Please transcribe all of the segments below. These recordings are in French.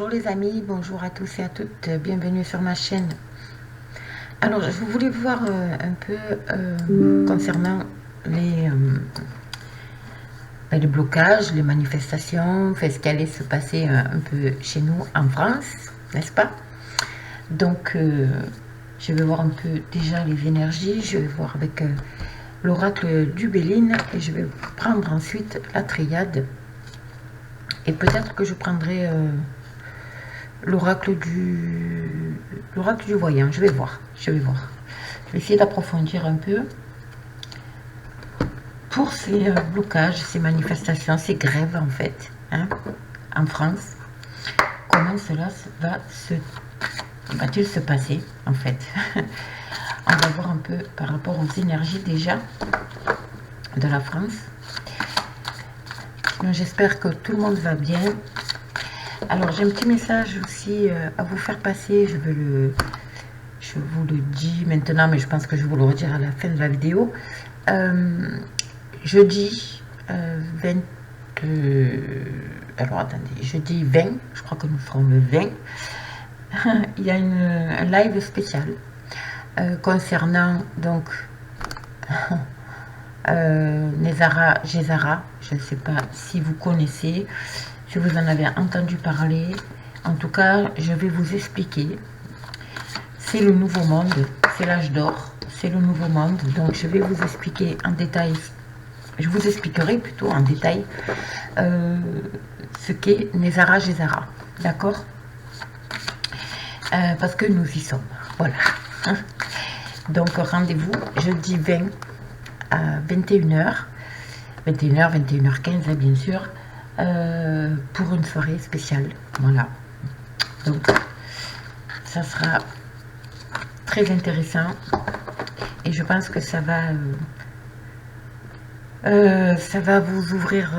Bonjour les amis, bonjour à tous et à toutes, bienvenue sur ma chaîne. Alors je voulais voir un peu concernant les blocages, les manifestations, ce qui allait se passer un peu chez nous en France, n'est-ce pas? Donc je vais voir un peu déjà les énergies, je vais voir avec l'oracle du Béline et je vais prendre ensuite la triade. Et peut-être que je prendrai l'oracle du voyant. Je vais voir. Je vais essayer d'approfondir un peu pour ces blocages, ces manifestations, ces grèves en fait, hein, en France. Comment cela va-t-il se passer en fait? On va voir un peu par rapport aux énergies déjà de la France. J'espère que tout le monde va bien. Alors j'ai un petit message aussi à vous faire passer. Je vous le dis maintenant, mais je pense que je vous le redire à la fin de la vidéo. Jeudi 20. Alors attendez, jeudi 20, je crois que nous serons le 20. Il y a un live spécial concernant donc Nezara Gézara. Je ne sais pas si vous connaissez, si vous en avez entendu parler. En tout cas, je vais vous expliquer. C'est le nouveau monde, c'est l'âge d'or, c'est le nouveau monde. Donc, je vais vous expliquer en détail, je vous expliquerai plutôt en détail ce qu'est Nezara Gézara. D'accord? Parce que nous y sommes. Voilà. Donc, rendez-vous jeudi 20 à 21h. 21h, 21h15, bien sûr, pour une soirée spéciale. Voilà. Donc, ça sera très intéressant. Et je pense que ça va vous ouvrir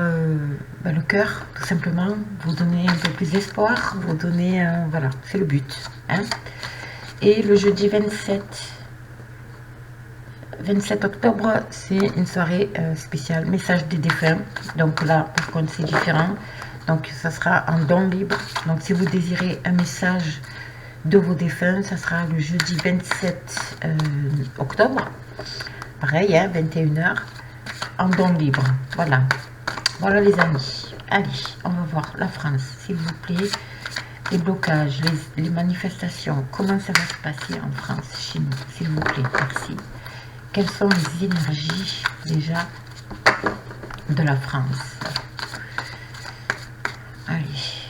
le cœur, tout simplement. Vous donner un peu plus d'espoir. Vous donner, voilà, c'est le but. Hein. Et le jeudi 27 octobre, c'est une soirée spéciale message des défunts. Donc là, par contre, c'est différent. Donc, ça sera en don libre. Donc, si vous désirez un message de vos défunts, ça sera le jeudi 27 octobre. Pareil, hein, 21h, en don libre. Voilà. Voilà, les amis. Allez, on va voir la France, s'il vous plaît. Les blocages, les manifestations. Comment ça va se passer en France, chez nous, s'il vous plaît. Merci. Quelles sont les énergies déjà de la France? Allez.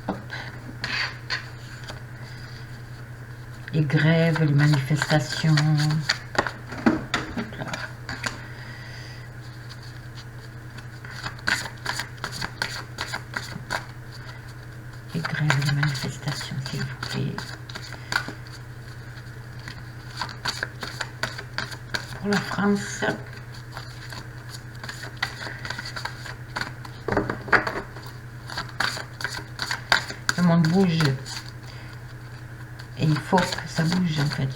Hop. Les grèves, les manifestations. Hop là. Les grèves, les manifestations, s'il vous plaît. Pour la France, le monde bouge et il faut que ça bouge en fait.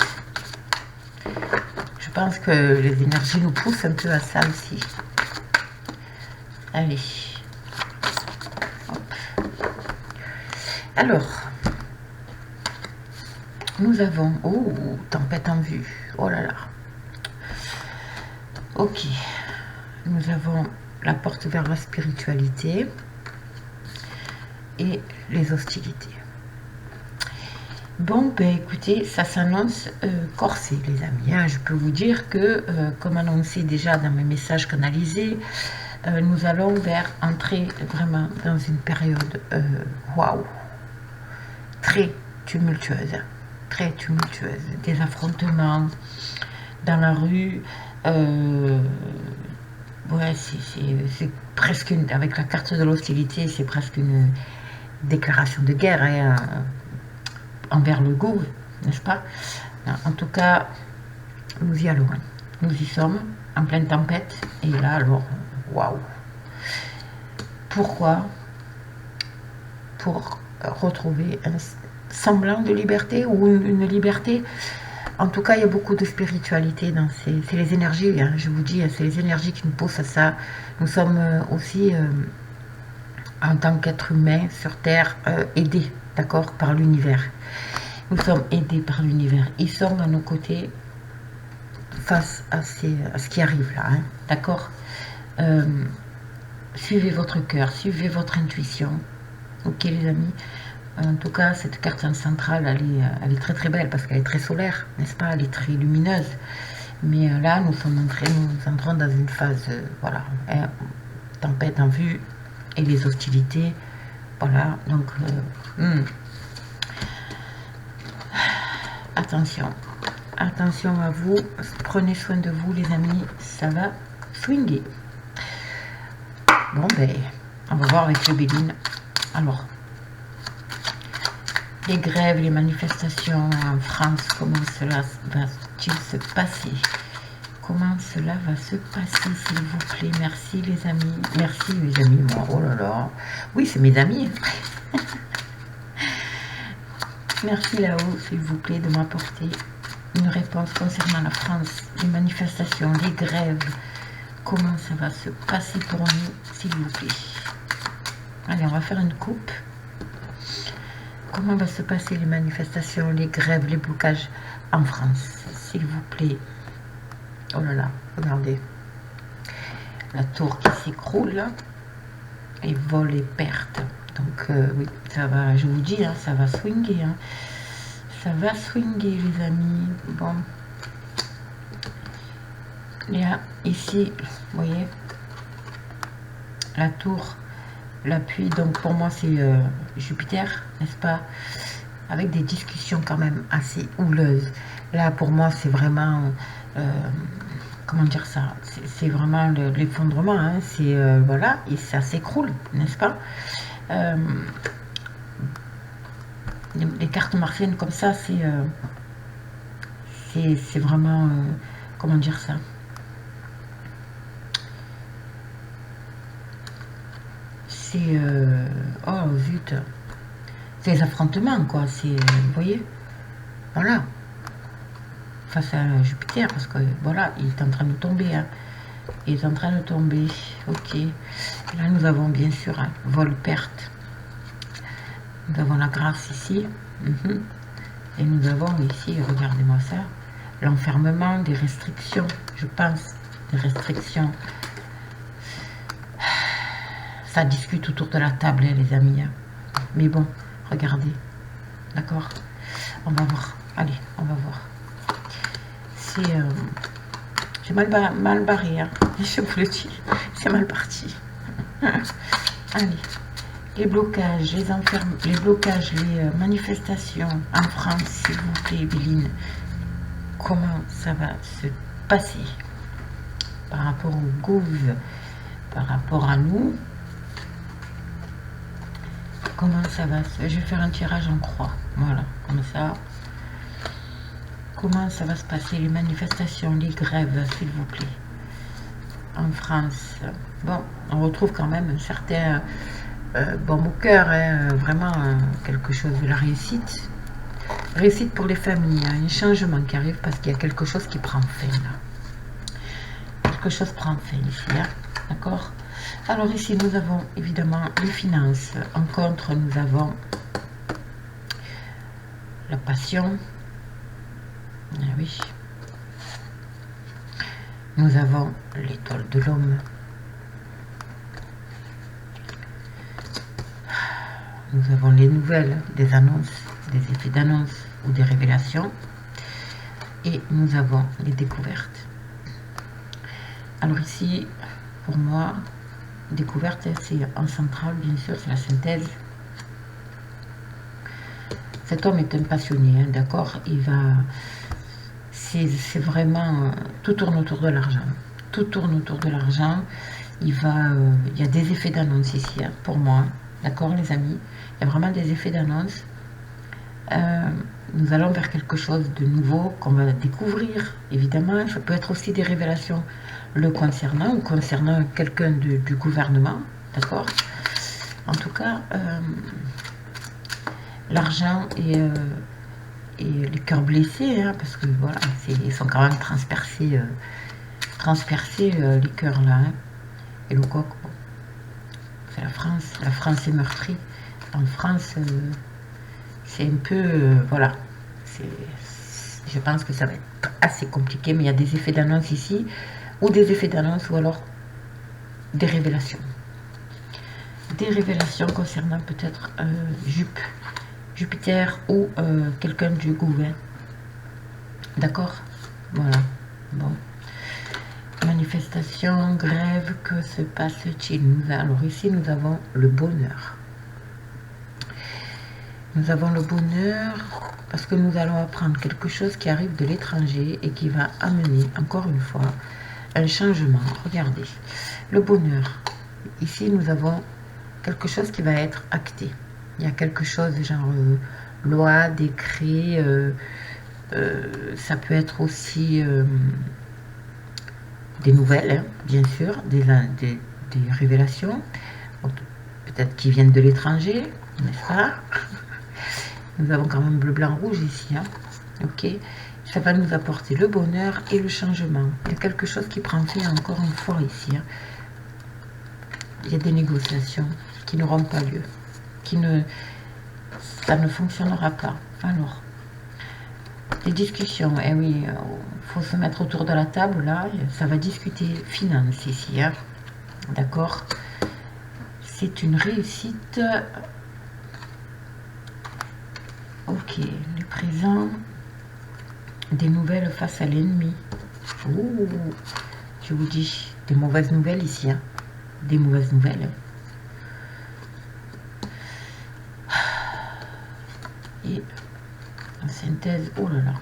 Je pense que les énergies nous poussent un peu à ça aussi. Allez. Hop. Alors, nous avons... Oh, tempête en vue. Oh là là. Ok, nous avons la porte vers la spiritualité et les hostilités. Bon, ben écoutez, ça s'annonce corsé, les amis. Hein. Je peux vous dire que, comme annoncé déjà dans mes messages canalisés, nous allons entrer vraiment dans une période waouh, très tumultueuse, des affrontements dans la rue. Ouais, c'est presque avec la carte de l'hostilité, c'est presque une déclaration de guerre hein, envers le goût, n'est-ce pas? En tout cas, nous y allons. Nous y sommes en pleine tempête. Et là, alors, waouh! Pourquoi? Pour retrouver un semblant de liberté ou une liberté. En tout cas, il y a beaucoup de spiritualité dans c'est les énergies, hein, je vous dis, c'est les énergies qui nous poussent à ça. Nous sommes aussi en tant qu'être humain sur Terre, aidés, d'accord, par l'univers. Nous sommes aidés par l'univers. Ils sont à nos côtés face à ce qui arrive là, hein, d'accord. Suivez votre cœur, suivez votre intuition. Ok les amis. En tout cas, cette carte centrale, elle est très très belle parce qu'elle est très solaire, n'est-ce pas? Elle est très lumineuse. Mais là, nous entrons dans une phase, voilà, hein, tempête en vue et les hostilités. Voilà, donc attention, attention à vous, prenez soin de vous les amis, ça va swinguer. Bon ben, on va voir avec le Béline. Alors, les grèves, les manifestations en France, comment cela va-t-il se passer? Comment cela va se passer, s'il vous plaît? Merci les amis, merci les amis, moi, oh là là, oui c'est mes amis. Merci là-haut, s'il vous plaît, de m'apporter une réponse concernant la France, les manifestations, les grèves. Comment ça va se passer pour nous, s'il vous plaît? Allez, on va faire une coupe. Comment va se passer les manifestations, les grèves, les blocages en France, s'il vous plaît? Oh là là, regardez. La tour qui s'écroule, et vol et perte. Donc oui, ça va, je vous dis, hein, ça va swinguer. Hein. Ça va swinguer les amis. Bon. Là, ici, vous voyez, la tour, l'appui, donc pour moi c'est Jupiter, n'est-ce pas? Avec des discussions quand même assez houleuses. Là pour moi c'est vraiment, comment dire ça? C'est vraiment l'effondrement, hein. C'est, voilà, et ça s'écroule, n'est-ce pas? Les cartes martiennes comme ça, c'est vraiment, comment dire ça? C'est, oh zut, c'est les affrontements quoi, c'est, vous voyez, voilà, face à Jupiter, parce que voilà, il est en train de tomber, hein. Il est en train de tomber, ok. Là nous avons bien sûr un vol-perte, nous avons la grâce ici, et nous avons ici, regardez-moi ça, l'enfermement, des restrictions, je pense, des restrictions. Ça discute autour de la table, hein, les amis. Hein. Mais bon, regardez. D'accord? On va voir. Allez, on va voir. C'est... j'ai mal barré, hein. Je vous le dis. C'est mal parti. Allez. Les blocages, les blocages, les manifestations en France, s'il vous plaît, Béline. Comment ça va se passer par rapport au gouv, par rapport à nous? Comment ça va se... Je vais faire un tirage en croix. Voilà, comme ça. Comment ça va se passer, les manifestations, les grèves, s'il vous plaît, en France? Bon, on retrouve quand même un certain bon au cœur, hein, vraiment quelque chose de la réussite. Réussite pour les familles, hein, un changement qui arrive parce qu'il y a quelque chose qui prend fin là. Quelque chose prend fin ici, hein, d'accord? Alors ici, nous avons évidemment les finances. En contre, nous avons la passion. Ah oui. Nous avons l'étoile de l'homme. Nous avons les nouvelles, des annonces, des effets d'annonce ou des révélations. Et nous avons les découvertes. Alors ici, pour moi, découverte, c'est en centrale, bien sûr, c'est la synthèse. Cet homme est un passionné, hein, d'accord? Il va... C'est vraiment... tout tourne autour de l'argent. Tout tourne autour de l'argent. Il y a des effets d'annonce ici, hein, pour moi. D'accord, les amis? Il y a vraiment des effets d'annonce. Nous allons vers quelque chose de nouveau qu'on va découvrir, évidemment. Ça peut être aussi des révélations le concernant ou concernant quelqu'un du gouvernement, d'accord? En tout cas, l'argent et les cœurs blessés, hein, parce que voilà, ils sont quand même transpercés les cœurs là, hein, et le coq. Bon. c'est la France. La France est meurtrie. En France, c'est un peu... voilà. Je pense que ça va être assez compliqué, mais il y a des effets d'annonce ici, ou des effets d'annonce, ou alors des révélations. Des révélations concernant peut-être Jupiter ou quelqu'un du gouvernement. D'accord? Voilà. Bon. Manifestation, grève, que se passe-t-il? Alors ici, nous avons le bonheur. Nous avons le bonheur parce que nous allons apprendre quelque chose qui arrive de l'étranger et qui va amener, encore une fois, un changement. Regardez, le bonheur. Ici, nous avons quelque chose qui va être acté. Il y a quelque chose genre loi, décret, ça peut être aussi des nouvelles, hein, bien sûr, des révélations, peut-être qui viennent de l'étranger, n'est-ce pas? Nous avons quand même bleu, blanc, rouge ici, hein, ok? Ça va nous apporter le bonheur et le changement. Il y a quelque chose qui prend vie encore une fois ici, hein. Il y a des négociations qui n'auront pas lieu, ça ne fonctionnera pas. Alors, des discussions, eh oui, faut se mettre autour de la table, là, ça va discuter finance ici, hein. D'accord? C'est une réussite. Ok, le présent, des nouvelles face à l'ennemi. Ouh, je vous dis, des mauvaises nouvelles ici, hein. Des mauvaises nouvelles. Et en synthèse, oh là là.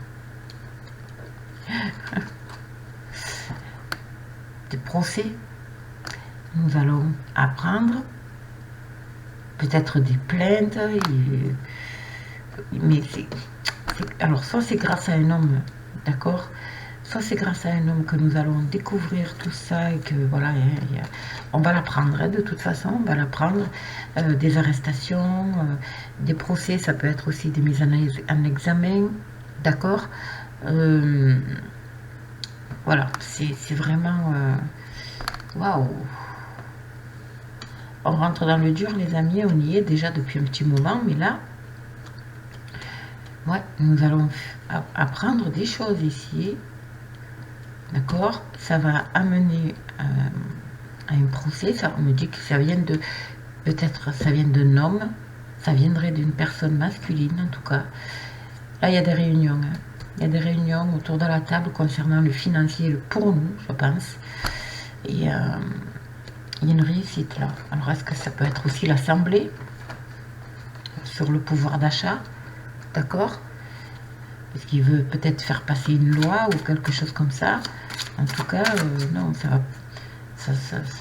Des procès. Nous allons apprendre peut-être des plaintes. Mais alors, soit c'est grâce à un homme, d'accord? Soit c'est grâce à un homme que nous allons découvrir tout ça et que voilà, on va l'apprendre, hein, de toute façon, on va l'apprendre. Des arrestations, des procès, ça peut être aussi des mises en examen, d'accord? Voilà, c'est vraiment... waouh! On rentre dans le dur, les amis, on y est déjà depuis un petit moment, mais là, ouais, nous allons apprendre des choses ici. D'accord? Ça va amener à un procès. Ça, on me dit que ça vient de... Peut-être ça vient d'un homme. Ça viendrait d'une personne masculine, en tout cas. Là, il y a des réunions. Hein. Il y a des réunions autour de la table concernant le financier pour nous, je pense. Et il y a une réussite, là. Alors, est-ce que ça peut être aussi l'Assemblée sur le pouvoir d'achat? D'accord? Parce qu'il veut peut-être faire passer une loi ou quelque chose comme ça. En tout cas, non, ça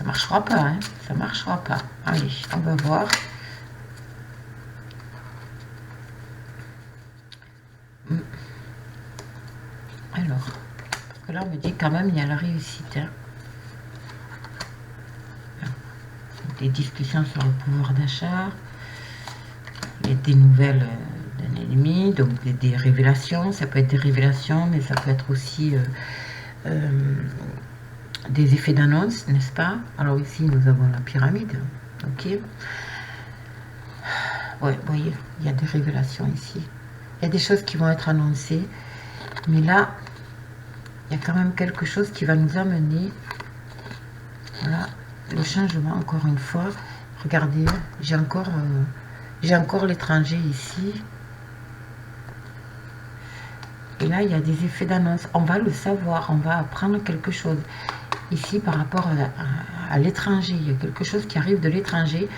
marchera pas. Hein, ça marchera pas. Allez, on va voir. Alors, parce que là, on me dit quand même, il y a la réussite. Hein. Des discussions sur le pouvoir d'achat. Il y a des nouvelles... d'un ennemi, donc des révélations, ça peut être des révélations, mais ça peut être aussi des effets d'annonce, n'est-ce pas? Alors ici, nous avons la pyramide, ok? Ouais, vous voyez, il y a des révélations ici. Il y a des choses qui vont être annoncées, mais là, il y a quand même quelque chose qui va nous amener, voilà, le changement, encore une fois. Regardez, j'ai encore l'étranger ici. Et là, il y a des effets d'annonce. On va le savoir, on va apprendre quelque chose. Ici, par rapport à l'étranger, il y a quelque chose qui arrive de l'étranger.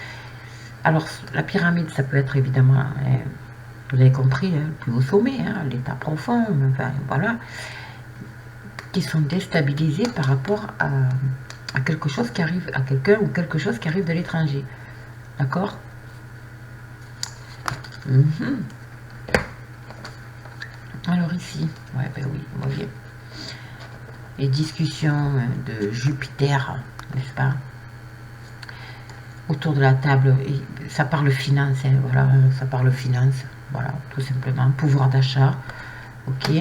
Alors, la pyramide, ça peut être évidemment, hein, vous avez compris, hein, plus au sommet, hein, l'état profond, enfin, voilà, qui sont déstabilisés par rapport à quelque chose qui arrive, à quelqu'un ou quelque chose qui arrive de l'étranger. D'accord? Alors ici, ouais, ben oui, vous voyez, les discussions de Jupiter, n'est-ce pas, autour de la table, et ça parle finance, hein, voilà, ça parle finance, voilà, tout simplement, pouvoir d'achat, ok.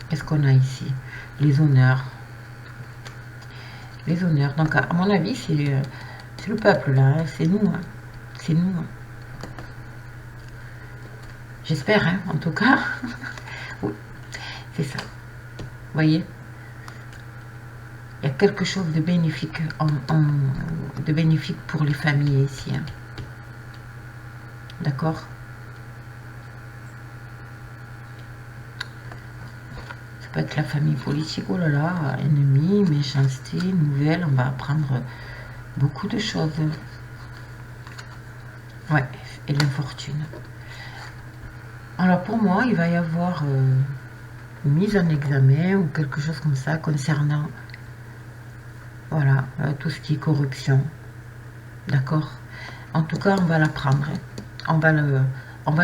Qu'est-ce qu'on a ici? Les honneurs. Les honneurs, donc à mon avis, C'est le peuple, là. Hein. C'est nous. Hein. C'est nous. Hein. J'espère, hein, en tout cas. Oui, c'est ça. Vous voyez, il y a quelque chose de bénéfique, de bénéfique pour les familles ici. Hein. D'accord? Ça peut être la famille politique, oh là là, ennemi, méchanceté, nouvelle, on va apprendre beaucoup de choses. Ouais, et l'infortune. Alors pour moi, il va y avoir une mise en examen ou quelque chose comme ça concernant, voilà, tout ce qui est corruption. D'accord? En tout cas, on va l'apprendre. Hein. On va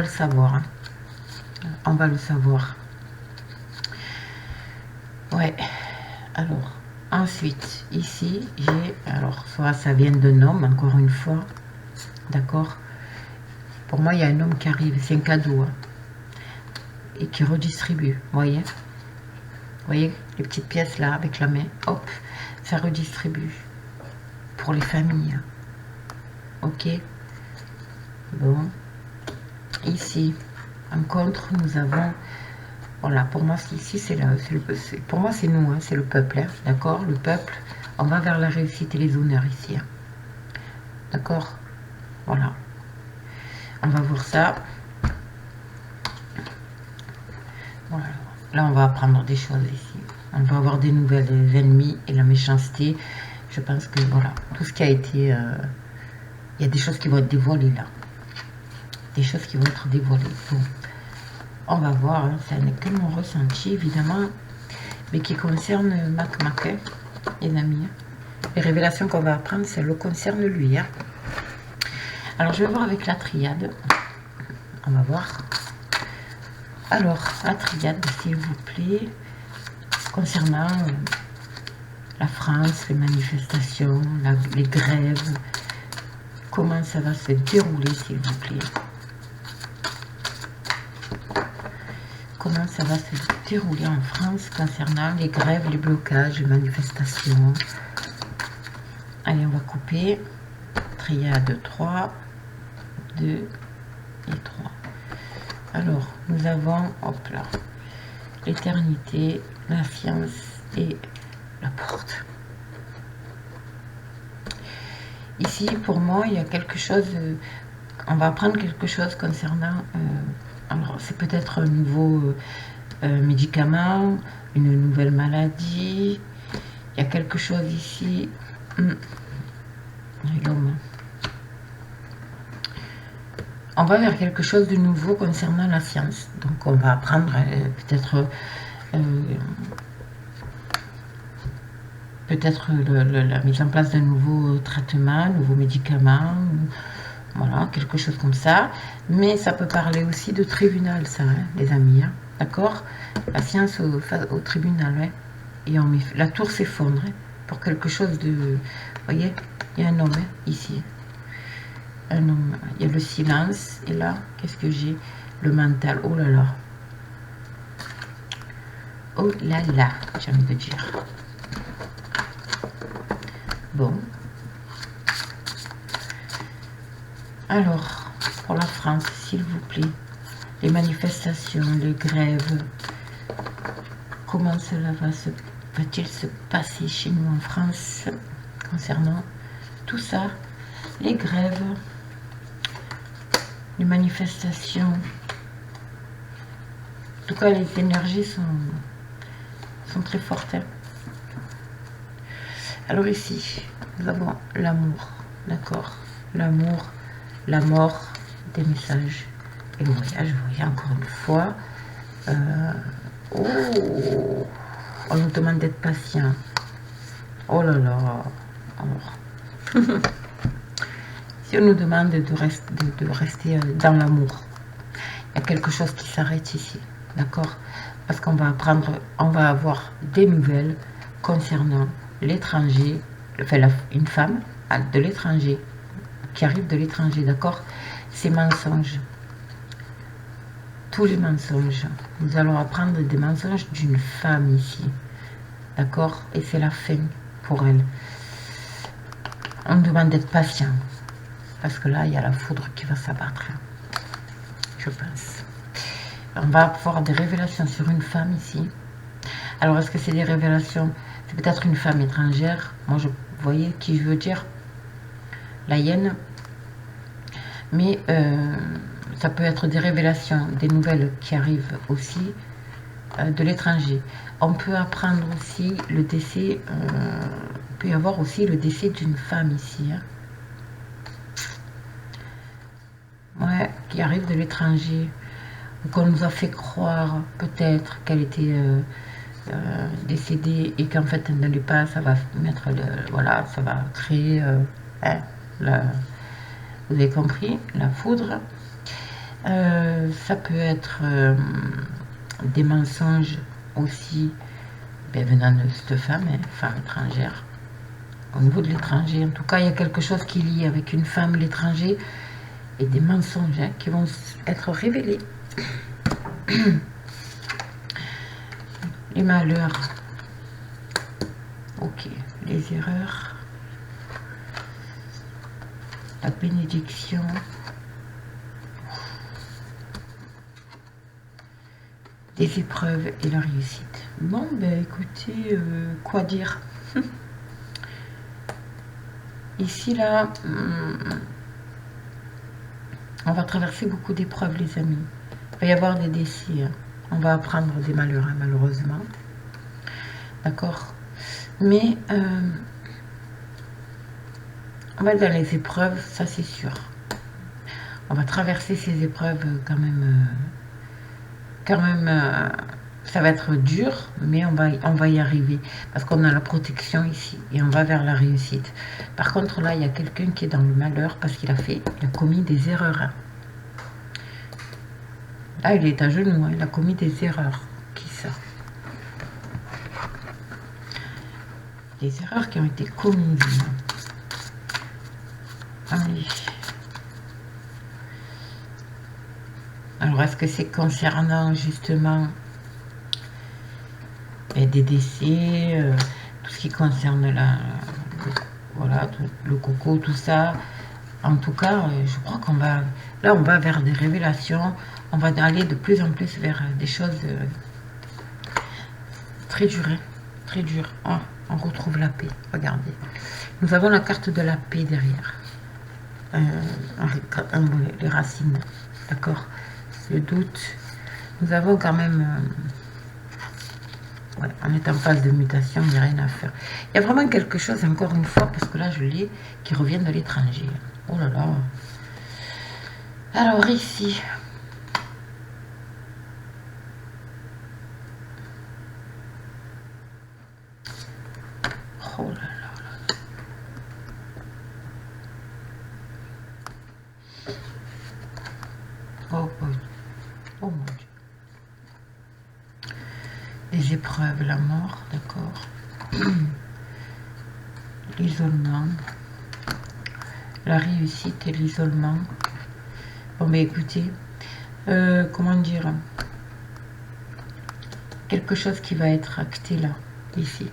le savoir. Hein. On va le savoir. Ouais. Alors, ensuite, ici, j'ai, alors, soit ça vient d'un homme, encore une fois. D'accord? Pour moi, il y a un homme qui arrive, c'est un cadeau. Hein, et qui redistribue, voyez? Vous voyez les petites pièces là, avec la main, hop, ça redistribue. Pour les familles. Ok? Bon. Ici, en contre, nous avons... Voilà, pour moi, ici, c'est pour moi, c'est nous, hein, c'est le peuple, hein, d'accord? Le peuple, on va vers la réussite et les honneurs ici. Hein, d'accord? Voilà. On va voir ça. Voilà. Là, on va apprendre des choses ici. On va avoir des nouvelles ennemis et la méchanceté. Je pense que, voilà, tout ce qui a été... il y a des choses qui vont être dévoilées, là. Des choses qui vont être dévoilées. Bon. On va voir, hein, ça n'est que mon ressenti, évidemment, mais qui concerne Mac, hein, les amis. Hein. Les révélations qu'on va apprendre, ça le concerne lui. Hein. Alors, je vais voir avec la triade. On va voir. Alors, la triade, s'il vous plaît, concernant la France, les manifestations, les grèves, comment ça va se dérouler, s'il vous plaît. Comment ça va se dérouler en France concernant les grèves, les blocages, les manifestations. Allez, on va couper. Triade 3, 2 et 3. Alors, nous avons, hop là, l'éternité, la science et la porte. Ici, pour moi, il y a quelque chose, on va apprendre quelque chose concernant, alors c'est peut-être un nouveau médicament, une nouvelle maladie, il y a quelque chose ici, on va vers quelque chose de nouveau concernant la science, donc on va apprendre peut-être la mise en place d'un nouveau traitement, nouveau médicament, voilà, quelque chose comme ça. Mais ça peut parler aussi de tribunal, ça, hein, les amis, hein, d'accord? La science au tribunal, ouais. Et on met, la tour s'effondre, hein, pour quelque chose de... Vous voyez, il y a un homme, hein, ici. Un homme, il y a le silence, et là, qu'est-ce que j'ai? Le mental, oh là là. Oh là là, j'ai envie de dire. Bon. Alors, pour la France, s'il vous plaît, les manifestations, les grèves, comment cela va-t-il se passer chez nous en France concernant tout ça, les grèves, les manifestations. En tout cas, les énergies sont très fortes. Hein. Alors ici, nous avons l'amour, d'accord? L'amour, la mort, des messages et le voyage. Vous voyez, encore une fois. Oh, on nous demande d'être patient. Oh là là. Alors, si on nous demande de rester dans l'amour, il y a quelque chose qui s'arrête ici, d'accord? Parce qu'on va apprendre, on va avoir des nouvelles concernant l'étranger, enfin une femme de l'étranger, qui arrive de l'étranger, d'accord? Ces mensonges, tous les mensonges, nous allons apprendre des mensonges d'une femme ici, d'accord? Et c'est la fin pour elle. On me demande d'être patient. Parce que là, il y a la foudre qui va s'abattre. Je pense. On va avoir des révélations sur une femme ici. Alors, est-ce que c'est des révélations? C'est peut-être une femme étrangère. Moi, vous voyez qui je veux dire? La hyène. Mais ça peut être des révélations, des nouvelles qui arrivent aussi de l'étranger. On peut apprendre aussi le décès, il peut y avoir aussi le décès d'une femme ici. Hein. Ouais, qui arrive de l'étranger. Qu'on nous a fait croire peut-être qu'elle était décédée et qu'en fait elle n'allait pas, ça va mettre le, voilà, ça va créer hein, vous avez compris, la foudre. Ça peut être des mensonges aussi venant de cette femme, hein, femme étrangère. Au niveau de l'étranger, en tout cas, il y a quelque chose qui lie avec une femme, l'étranger, et des mensonges hein, qui vont être révélés. Les malheurs. Ok, les erreurs. La bénédiction. Des épreuves et la réussite. Bon, ben écoutez, quoi dire? Ici, là, on va traverser beaucoup d'épreuves, les amis. Il va y avoir des décès. Hein. On va apprendre des malheurs, hein, malheureusement. D'accord? Mais, on va dans les épreuves, ça c'est sûr. On va traverser ces épreuves quand même... ça va être dur, mais on va y arriver. Parce qu'on a la protection ici. Et on va vers la réussite. Par contre, là, il y a quelqu'un qui est dans le malheur parce qu'il a commis des erreurs. Hein. Là, il est à genoux. Hein, il a commis des erreurs. Qui ça? Des erreurs qui ont été commises. Allez. Alors, est-ce que c'est concernant justement des décès, tout ce qui concerne voilà, le coco, tout ça? En tout cas, je crois qu'on va... Là, on va vers des révélations. On va aller de plus en plus vers des choses très dures. Hein, très dures. Oh, on retrouve la paix. Regardez. Nous avons la carte de la paix derrière. Les racines. D'accord? Le doute. Nous avons quand même... ouais, on est en phase de mutation, il n'y a rien à faire. Il y a vraiment quelque chose, encore une fois, parce que là, je l'ai, qui revient de l'étranger. Oh là là. Alors, ici... Oh là là. Oh, oh, oh mon Dieu. Les épreuves, la mort, d'accord. L'isolement. La réussite et l'isolement. Bon, mais écoutez, comment dire, quelque chose qui va être acté là, ici.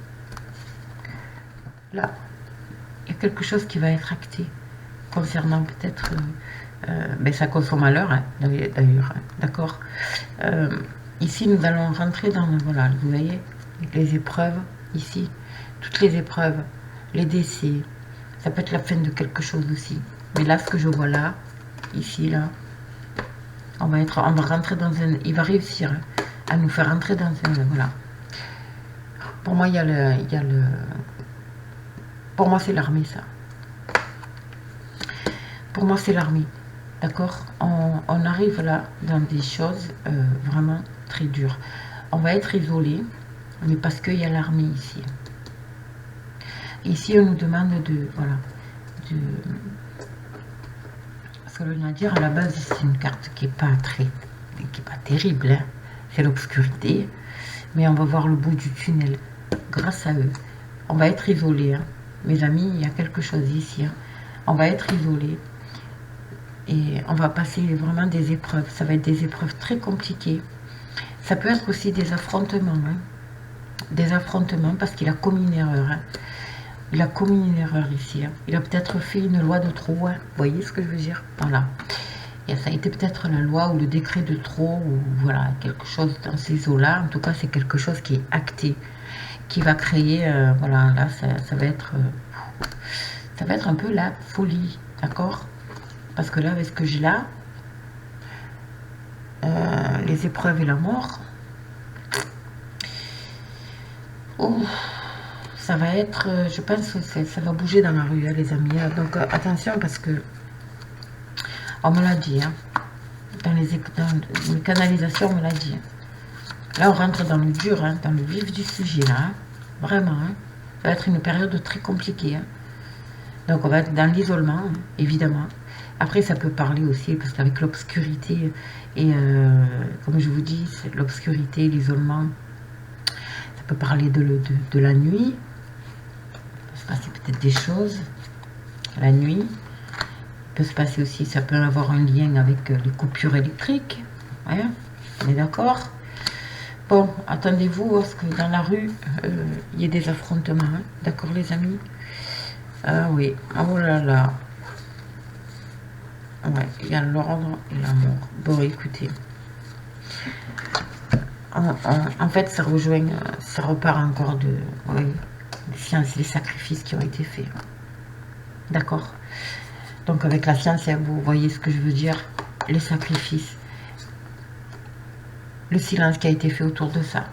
Là, il y a quelque chose qui va être acté concernant peut-être, mais ça cause son malheur, hein, d'ailleurs, hein, d'accord. Ici, nous allons rentrer dans, voilà, vous voyez, les épreuves, ici, toutes les épreuves, les décès, ça peut être la fin de quelque chose aussi. Mais là, ce que je vois là, ici, là, on va rentrer dans un... Il va réussir hein, à nous faire rentrer dans un... Voilà. Pour moi, il y a le... Pour moi, c'est l'armée, ça. Pour moi, c'est l'armée. D'accord? On arrive là dans des choses vraiment très dures. On va être isolé, mais parce qu'il y a l'armée ici. Ici, on nous demande de... Voilà. Parce que le Nadir, à la base, c'est une carte qui n'est pas terrible. Hein. C'est l'obscurité. Mais on va voir le bout du tunnel. Grâce à eux. On va être isolé. Hein. Mes amis, il y a quelque chose ici. Hein. On va être isolé. Et on va passer vraiment des épreuves. Ça va être des épreuves très compliquées. Ça peut être aussi des affrontements. Hein. Des affrontements parce qu'il a commis une erreur. Hein. Il a commis une erreur ici. Hein. Il a peut-être fait une loi de trop. Hein. Vous voyez ce que je veux dire? Voilà. Et ça a été peut-être la loi ou le décret de trop, ou voilà, quelque chose dans ces eaux-là. En tout cas, c'est quelque chose qui est acté, qui va créer, voilà, là, ça va être un peu la folie, d'accord? Parce que là, avec ce que j'ai là, les épreuves et la mort, oh, ça va être, je pense que ça va bouger dans la rue, hein, les amis. Donc, attention, parce que, on me l'a dit, hein, dans les canalisations, on me l'a dit. Là, on rentre dans le dur, hein, dans le vif du sujet, là. Hein, vraiment, hein. Ça va être une période très compliquée. Hein. Donc, on va être dans l'isolement, hein, évidemment. Après, ça peut parler aussi, parce qu'avec l'obscurité, et comme je vous dis, l'obscurité, l'isolement, ça peut parler de la nuit. Il peut se passer peut-être des choses la nuit. Il peut se passer aussi, ça peut avoir un lien avec les coupures électriques. Ouais, on est d'accord? Bon, attendez-vous à ce que dans la rue, il y ait des affrontements. Hein. D'accord, les amis? Ah oui, oh là là. Ouais, il y a l'ordre et l'amour. Bon, écoutez. En fait, ça rejoint, ça repart encore de... Oui, les sciences et les sacrifices qui ont été faits. D'accord? Donc, avec la science, vous voyez ce que je veux dire? Les sacrifices. Le silence qui a été fait autour de ça.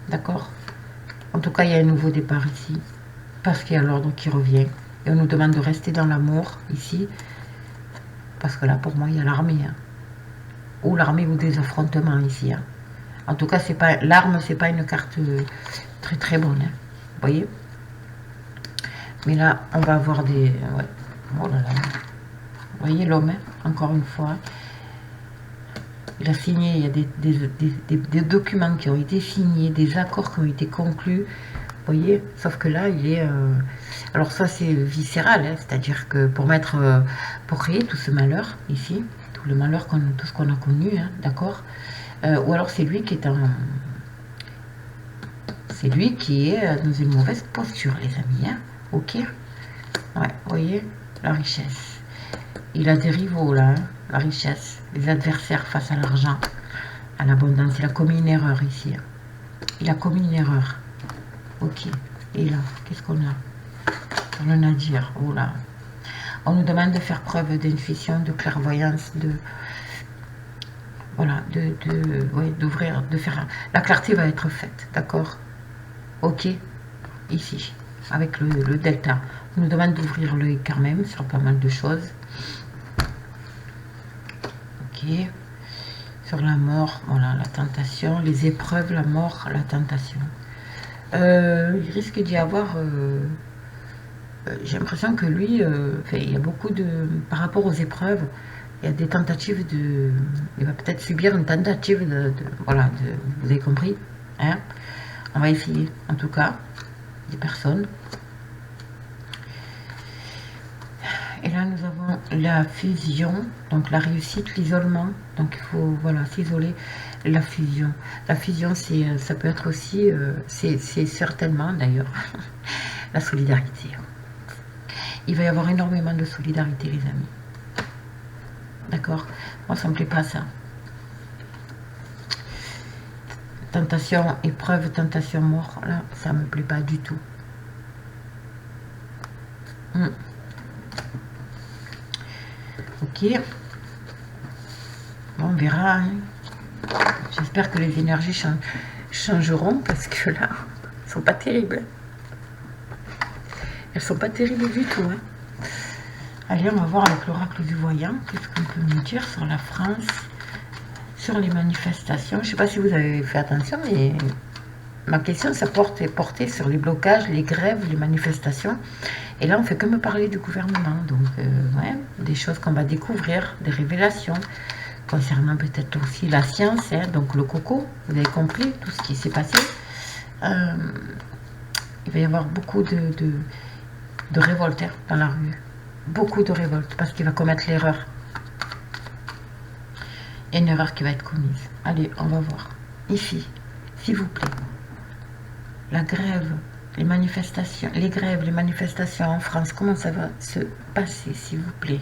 D'accord? En tout cas, il y a un nouveau départ ici. Parce qu'il y a l'ordre qui revient. Et on nous demande de rester dans l'amour, ici. Parce que là, pour moi, il y a l'armée. Hein. Ou l'armée ou des affrontements ici. Hein. En tout cas, c'est pas l'arme, c'est pas une carte très très bonne. Hein. Vous voyez? Mais là, on va avoir des... Ouais. Oh là là. Vous voyez l'homme, hein, encore une fois. Il a signé, il y a des documents qui ont été signés, des accords qui ont été conclus. Vous voyez? Sauf que là, il est... Alors ça, c'est viscéral, hein, c'est-à-dire que pour créer tout ce malheur, ici, tout le malheur, tout ce qu'on a connu, hein, d'accord? Ou alors c'est lui qui est en... C'est lui qui est dans une mauvaise posture, les amis, hein? Ok? Ouais, vous voyez? La richesse. Il a des rivaux, là, hein, la richesse. Les adversaires face à l'argent, à l'abondance. Il a commis une erreur ici. Hein. Il a commis une erreur. Ok. Et là, qu'est-ce qu'on a? On en a à dire. Oh là. On nous demande de faire preuve d'intuition, de clairvoyance, de... Voilà, ouais, d'ouvrir, de faire... La clarté va être faite, d'accord? Ok. Ici, avec le delta. On nous demande d'ouvrir l'œil quand même sur pas mal de choses. Ok. Sur la mort, voilà, la tentation, les épreuves, la mort, la tentation. Il risque d'y avoir... j'ai l'impression que lui, il y a beaucoup de... Par rapport aux épreuves, il y a des tentatives de... Il va peut-être subir une tentative voilà, vous avez compris, hein? On va essayer, en tout cas, des personnes. Et là, nous avons la fusion, donc la réussite, l'isolement. Donc, il faut, voilà, s'isoler. La fusion. La fusion, ça peut être aussi, c'est certainement, d'ailleurs, la solidarité. Il va y avoir énormément de solidarité, les amis. D'accord? Moi, ça ne me plaît pas, ça. Tentation, épreuve, tentation, mort. Là, ça ne me plaît pas du tout. Ok. Bon, on verra. Hein. J'espère que les énergies changeront parce que là, elles sont pas terribles. Elles sont pas terribles du tout. Hein. Allez, on va voir avec l'oracle du voyant. Qu'est-ce qu'on peut nous dire sur la France, sur les manifestations. Je ne sais pas si vous avez fait attention, mais ma question, ça est portée sur les blocages, les grèves, les manifestations. Et là, on fait que me parler du gouvernement. Donc, ouais, des choses qu'on va découvrir, des révélations concernant peut-être aussi la science, hein, donc le coco, vous avez compris tout ce qui s'est passé. Il va y avoir beaucoup de révoltes hein, dans la rue. Beaucoup de révoltes, parce qu'il va commettre l'erreur. Il y a une erreur qui va être commise. Allez, on va voir. Ici, s'il vous plaît. La grève les manifestations, les grèves, les manifestations en France, comment ça va se passer, s'il vous plaît?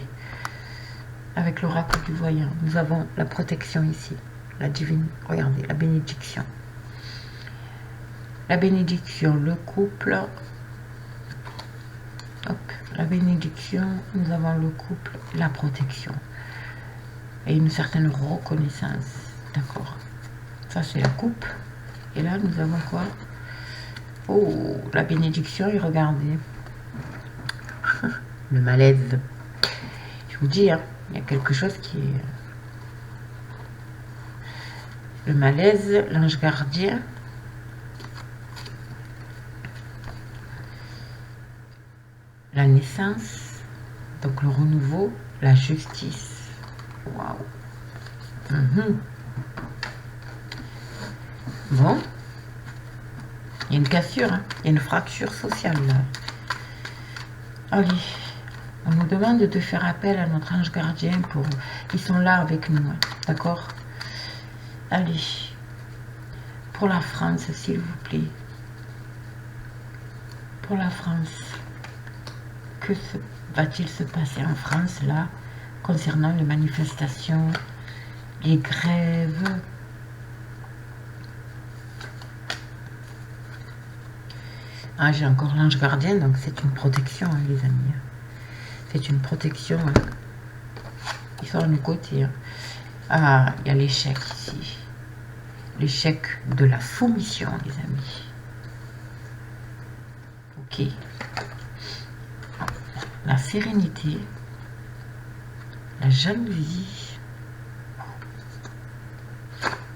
Avec l'oracle du voyant, nous avons la protection ici, la divine, regardez, la bénédiction. La bénédiction, le couple, hop, la bénédiction, nous avons le couple, la protection. Et une certaine reconnaissance, d'accord? Ça, c'est la coupe. Et là, nous avons quoi? Oh, la bénédiction, et regardez. Le malaise. Je vous dis, hein, il y a quelque chose qui est... Le malaise, l'ange gardien. La naissance. Donc le renouveau, la justice. Waouh. Bon. Il y a une cassure, hein. Il y a une fracture sociale là. Allez, on nous demande de faire appel à notre ange gardien pour... Ils sont là avec nous, hein. D'accord? Allez, pour la France, s'il vous plaît. Pour la France, que va-t-il se passer en France là, concernant les manifestations, les grèves? Ah, j'ai encore l'ange gardien, donc c'est une protection, hein, les amis. C'est une protection. Hein. Ils sont à nos côtés. Hein. Ah, il y a l'échec ici. L'échec de la soumission, les amis. Ok. La sérénité. La jalousie.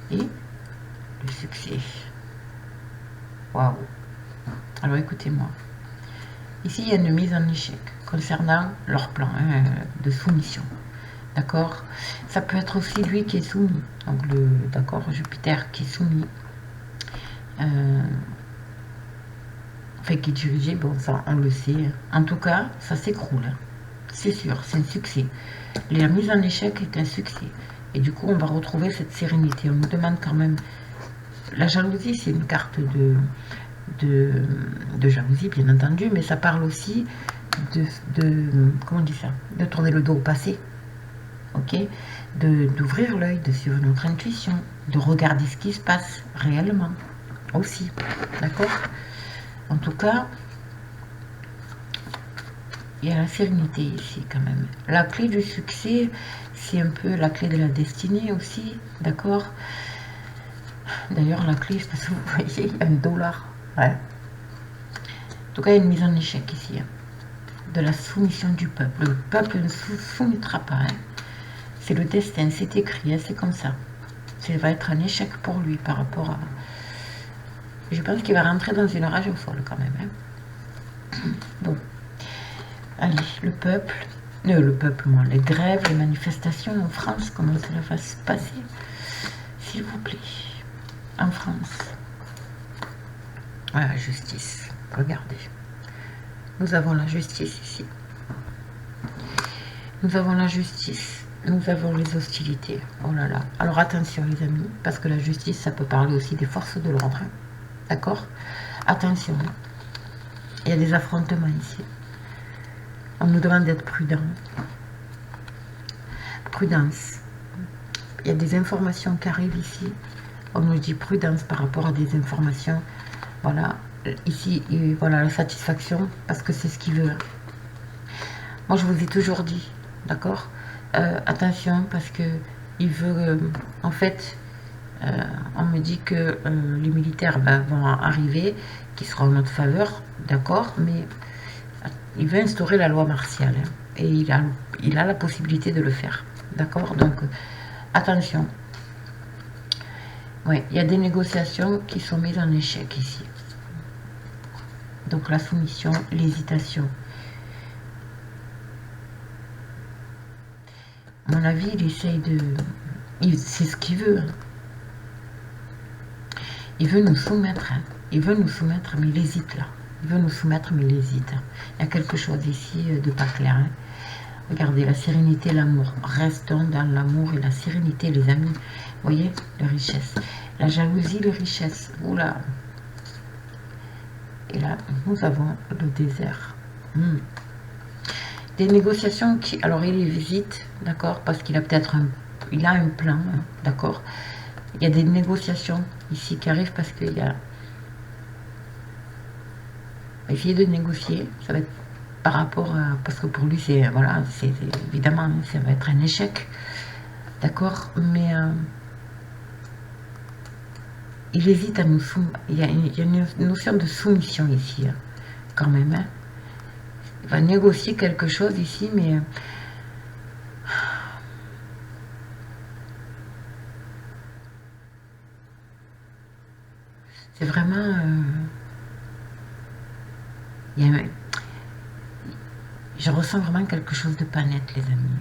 Et le succès. Waouh. Alors écoutez-moi. Ici, il y a une mise en échec concernant leur plan de soumission. D'accord? Ça peut être aussi lui qui est soumis. Donc, d'accord, Jupiter qui est soumis. Enfin, qui est dirigé, bon, ça, on le sait. En tout cas, ça s'écroule. C'est sûr, c'est un succès. La mise en échec est un succès. Et du coup, on va retrouver cette sérénité. On nous demande quand même... La jalousie, c'est une carte de jalousie, bien entendu, mais ça parle aussi comment on dit ça, de tourner le dos au passé, ok, d'ouvrir l'œil, de suivre notre intuition, de regarder ce qui se passe réellement aussi, d'accord? En tout cas, il y a la sérénité ici quand même. La clé du succès, c'est un peu la clé de la destinée aussi, d'accord? D'ailleurs, la clé, c'est parce que vous voyez, il y a $1. Ouais. En tout cas, il y a une mise en échec ici. Hein, de la soumission du peuple. Le peuple ne se soumettra pas. Hein. C'est le destin, c'est écrit, hein, c'est comme ça. Ça va être un échec pour lui par rapport à... Je pense qu'il va rentrer dans une rage folle quand même. Hein. Bon. Allez, le peuple, moi, les grèves, les manifestations en France, comment cela va se passer? S'il vous plaît. En France. Voilà, justice. Regardez. Nous avons la justice ici. Nous avons la justice. Nous avons les hostilités. Oh là là. Alors attention les amis, parce que la justice, ça peut parler aussi des forces de l'ordre. Hein. D'accord? Attention. Il y a des affrontements ici. On nous demande d'être prudent. Prudence. Il y a des informations qui arrivent ici. On nous dit prudence par rapport à des informations. Voilà. Ici, voilà la satisfaction, parce que c'est ce qu'il veut. Moi, je vous ai toujours dit, d'accord? Attention, parce que il veut, en fait, on me dit que les militaires vont arriver, qui seront en notre faveur, d'accord? Mais il veut instaurer la loi martiale, hein, et il a la possibilité de le faire, d'accord? Donc, attention. Oui, il y a des négociations qui sont mises en échec ici. Donc la soumission, l'hésitation. À mon avis, il essaye de... C'est ce qu'il veut. Hein. Il veut nous soumettre. Hein. Il veut nous soumettre, mais il hésite là. Il veut nous soumettre, mais il hésite. Hein. Il y a quelque chose ici de pas clair. Hein. Regardez, la sérénité, l'amour. Restons dans l'amour et la sérénité, les amis. Vous voyez, la richesse. La jalousie, la richesse. Oula. Et là, nous avons le désert. Des négociations qui... Alors, il les visite, d'accord, parce qu'il a peut-être il a un plan, hein, d'accord. Il y a des négociations ici qui arrivent parce qu'il y a... Essayer de négocier, ça va être par rapport à... Parce que pour lui, c'est... Voilà, c'est évidemment, ça va être un échec, d'accord, mais... il hésite à nous soumettre. Il y a une notion de soumission ici, hein, quand même, hein. Il va négocier quelque chose ici, mais... c'est vraiment... je ressens vraiment quelque chose de pas net, les amis.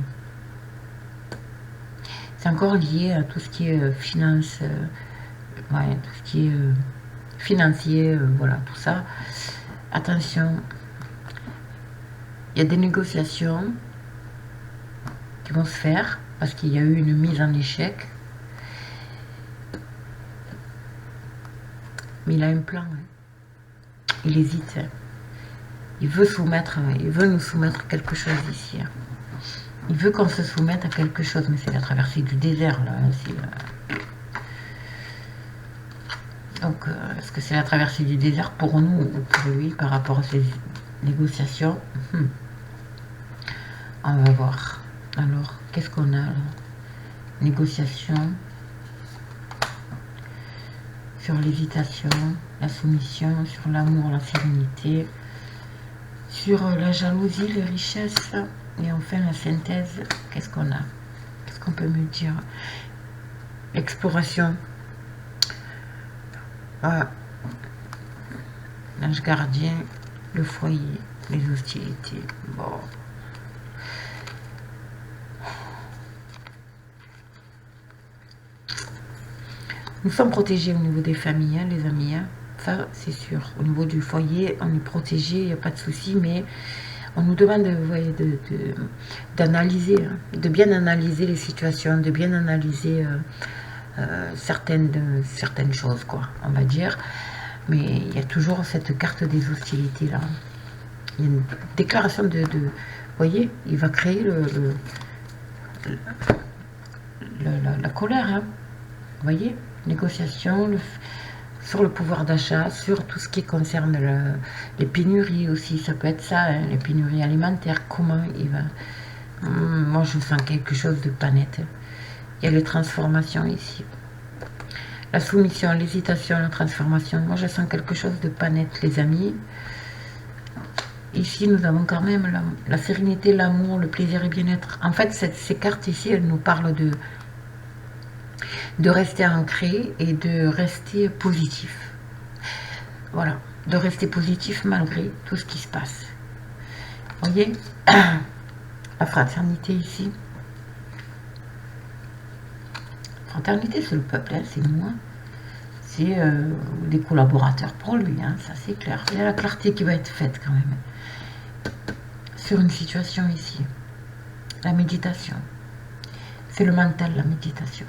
C'est encore lié à tout ce qui est finance, ouais, tout ce qui est financier, voilà, tout ça. Attention, il y a des négociations qui vont se faire parce qu'il y a eu une mise en échec. Mais il a un plan, hein. Il hésite, hein. Il veut soumettre, il veut nous soumettre quelque chose ici, hein. Il veut qu'on se soumette à quelque chose, mais c'est la traversée du désert, là, hein, donc, est-ce que c'est la traversée du désert pour nous ou pour lui par rapport à ces négociations? On va voir. Alors, qu'est-ce qu'on a là? Négociation, sur l'hésitation, la soumission, sur l'amour, la sérénité, sur la jalousie, les richesses, et enfin la synthèse. Qu'est-ce qu'on a? Qu'est-ce qu'on peut me dire? L'exploration. Ah. L'ange gardien, le foyer, les hostilités. Bon. Nous sommes protégés au niveau des familles, hein, les amis, hein. Ça, c'est sûr. Au niveau du foyer, on est protégé, il n'y a pas de souci, mais on nous demande, vous voyez, d'analyser, hein, de bien analyser les situations, de bien analyser certaines choses, quoi, on va dire. Mais il y a toujours cette carte des hostilités, là. Il y a une déclaration vous voyez, il va créer la colère, hein. Vous voyez, négociation, sur le pouvoir d'achat, sur tout ce qui concerne les pénuries aussi, ça peut être ça, hein, les pénuries alimentaires, comment il va... moi, je sens quelque chose de pas net. Il y a les transformations ici. La soumission, l'hésitation, la transformation. Moi, je sens quelque chose de pas net, les amis. Ici, nous avons quand même la sérénité, l'amour, le plaisir et bien-être. En fait, ces cartes ici, elles nous parlent de rester ancré et de rester positif. Voilà, de rester positif malgré tout ce qui se passe. Vous voyez, la fraternité ici. Fraternité, c'est le peuple, hein, c'est nous. Hein. C'est des collaborateurs pour lui, hein, ça c'est clair. Il y a la clarté qui va être faite quand même. Sur une situation ici. La méditation. C'est le mental, la méditation.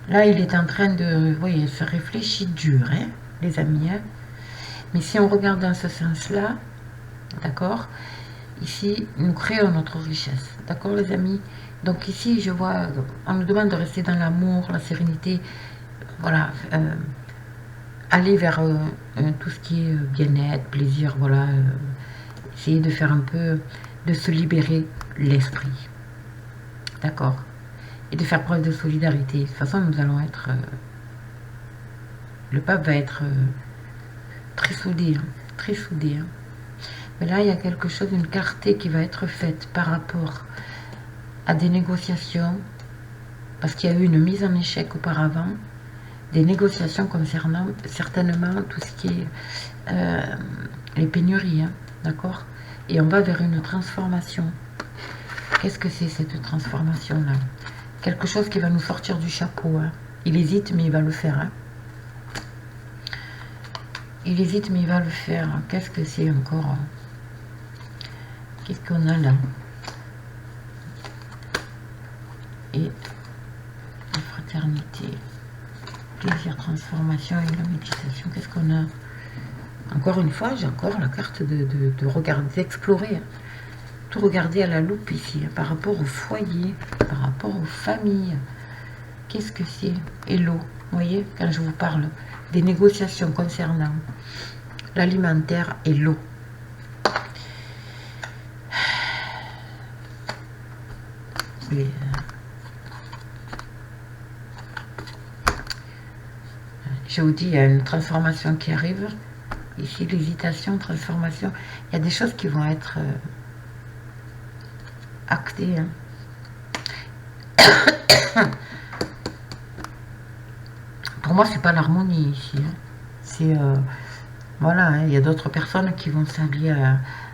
Là, il est en train de, vous voyez, se réfléchir dur, hein, les amis. Hein. Mais si on regarde dans ce sens-là, d'accord, ici, nous créons notre richesse. D'accord, les amis? Donc ici, je vois, on nous demande de rester dans l'amour, la sérénité, voilà, aller vers tout ce qui est bien-être, plaisir, voilà, essayer de faire un peu, de se libérer l'esprit. D'accord? Et de faire preuve de solidarité. De toute façon, nous allons être... le peuple va être très soudé. Hein, très soudé. Hein. Mais là, il y a quelque chose, une clarté qui va être faite par rapport à des négociations. Parce qu'il y a eu une mise en échec auparavant. Des négociations concernant certainement tout ce qui est les pénuries. Hein, d'accord? Et on va vers une transformation. Qu'est-ce que c'est cette transformation-là? Quelque chose qui va nous sortir du chapeau. Hein. Il hésite, mais il va le faire. Hein. Il hésite, mais il va le faire. Qu'est-ce que c'est encore? Hein? Qu'est-ce qu'on a là? Et la fraternité, plaisir, transformation et la méditation. Qu'est-ce qu'on a? Encore une fois, j'ai encore la carte de regarder, d'explorer. Hein. Tout regarder à la loupe ici, hein, par rapport au foyer, par rapport aux familles. Qu'est-ce que c'est? Et l'eau, vous voyez, quand je vous parle des négociations concernant l'alimentaire et l'eau. Je vous dis, il y a une transformation qui arrive. Ici, l'hésitation, transformation. Il y a des choses qui vont être actées. Hein. Pour moi, c'est pas l'harmonie ici. Hein. C'est... voilà, hein, il y a d'autres personnes qui vont s'allier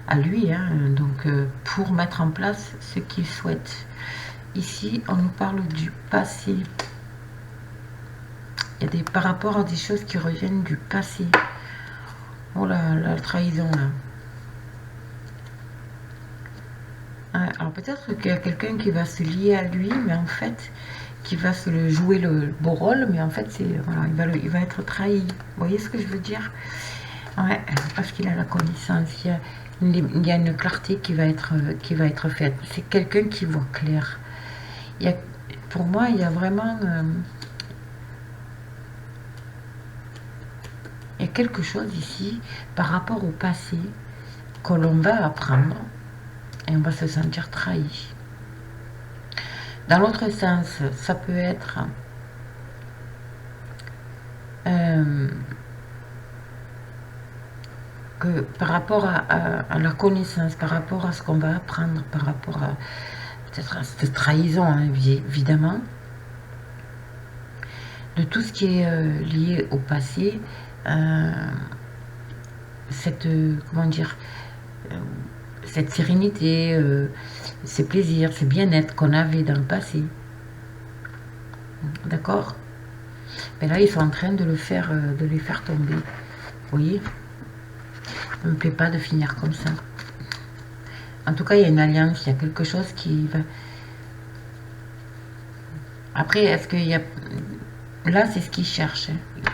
à lui. Hein, donc, pour mettre en place ce qu'il souhaite. Ici, on nous parle du passé. Il y a des, par rapport à des choses qui reviennent du passé. Oh là, la trahison là. Alors peut-être qu'il y a quelqu'un qui va se lier à lui, mais en fait, qui va se jouer le beau rôle, mais en fait, c'est voilà, il va être trahi. Vous voyez ce que je veux dire? Ouais, parce qu'il a la connaissance. Il y a une clarté qui va être faite. C'est quelqu'un qui voit clair. Pour moi, il y a vraiment... il y a quelque chose ici par rapport au passé que l'on va apprendre et on va se sentir trahi. Dans l'autre sens, ça peut être que par rapport à la connaissance, par rapport à ce qu'on va apprendre, par rapport à peut-être à cette trahison, hein, évidemment, de tout ce qui est lié au passé, cette, comment dire, cette sérénité, ces plaisirs, ces bien-être qu'on avait dans le passé. D'accord? Mais là, ils sont en train de les faire tomber. Vous voyez? Ça ne me plaît pas de finir comme ça. En tout cas, il y a une alliance, il y a quelque chose qui va... Après, est-ce qu'il y a... Là, c'est ce qu'ils cherchent.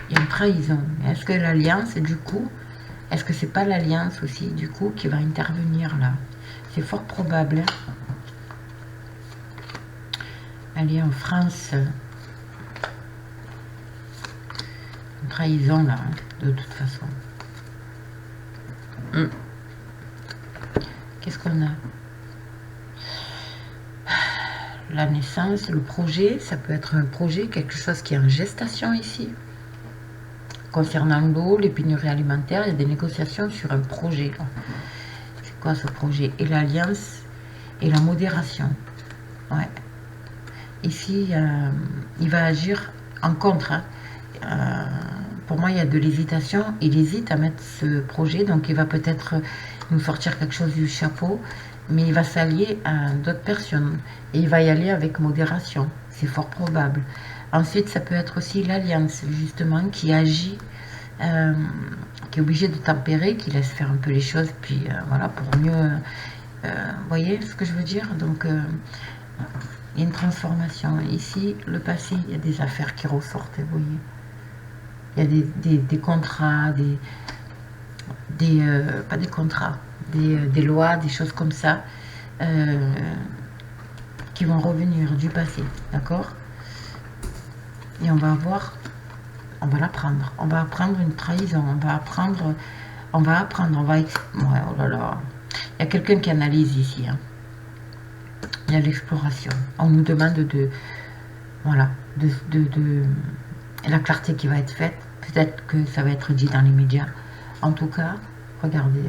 Il y a une trahison. Est-ce que l'alliance, du coup, est-ce que c'est pas l'alliance aussi, du coup, qui va intervenir là? C'est fort probable. Hein. Allez, en France, une trahison là, hein, de toute façon. Qu'est-ce qu'on a? La naissance, le projet, ça peut être un projet, quelque chose qui est en gestation ici. Concernant l'eau, les pénuries alimentaires, il y a des négociations sur un projet. C'est quoi ce projet? Et l'alliance et la modération. Ouais. Ici, il va agir en contre. Hein. Pour moi, il y a de l'hésitation. Il hésite à mettre ce projet, donc il va peut-être nous sortir quelque chose du chapeau, mais il va s'allier à d'autres personnes. Et il va y aller avec modération. C'est fort probable. Ensuite, ça peut être aussi l'alliance, justement, qui agit, qui est obligé de tempérer, qui laisse faire un peu les choses, puis voilà, pour mieux... vous voyez ce que je veux dire? Donc, il y a une transformation. Ici, le passé, il y a des affaires qui ressortent, vous voyez. Il y a des contrats, pas des contrats, des lois, des choses comme ça, qui vont revenir du passé, d'accord? Et on va voir, on va l'apprendre, on va apprendre une trahison, on va apprendre, ouais, oh là là, il y a quelqu'un qui analyse ici, hein. Il y a l'exploration, on nous demande de, voilà, de la clarté qui va être faite, peut-être que ça va être dit dans les médias, en tout cas, regardez,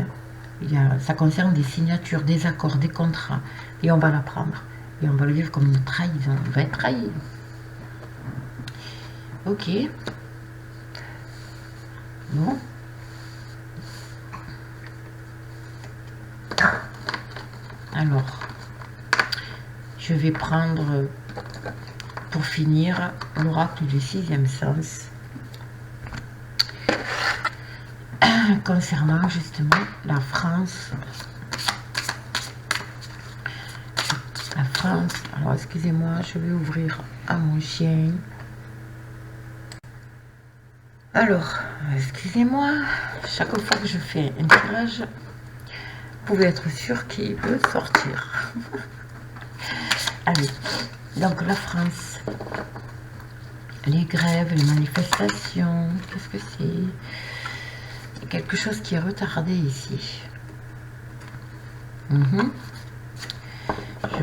ça concerne des signatures, des accords, des contrats, et on va l'apprendre, et on va le vivre comme une trahison, on va être trahi. Ok. Bon. Alors, je vais prendre, pour finir, l'oracle du 6e sens. Concernant justement la France. La France. Alors, excusez-moi, je vais ouvrir à mon chien. Alors, excusez-moi, chaque fois que je fais un tirage, vous pouvez être sûr qu'il peut sortir. Allez, donc la France, les grèves, les manifestations, qu'est-ce que c'est? Quelque chose qui est retardé ici. Je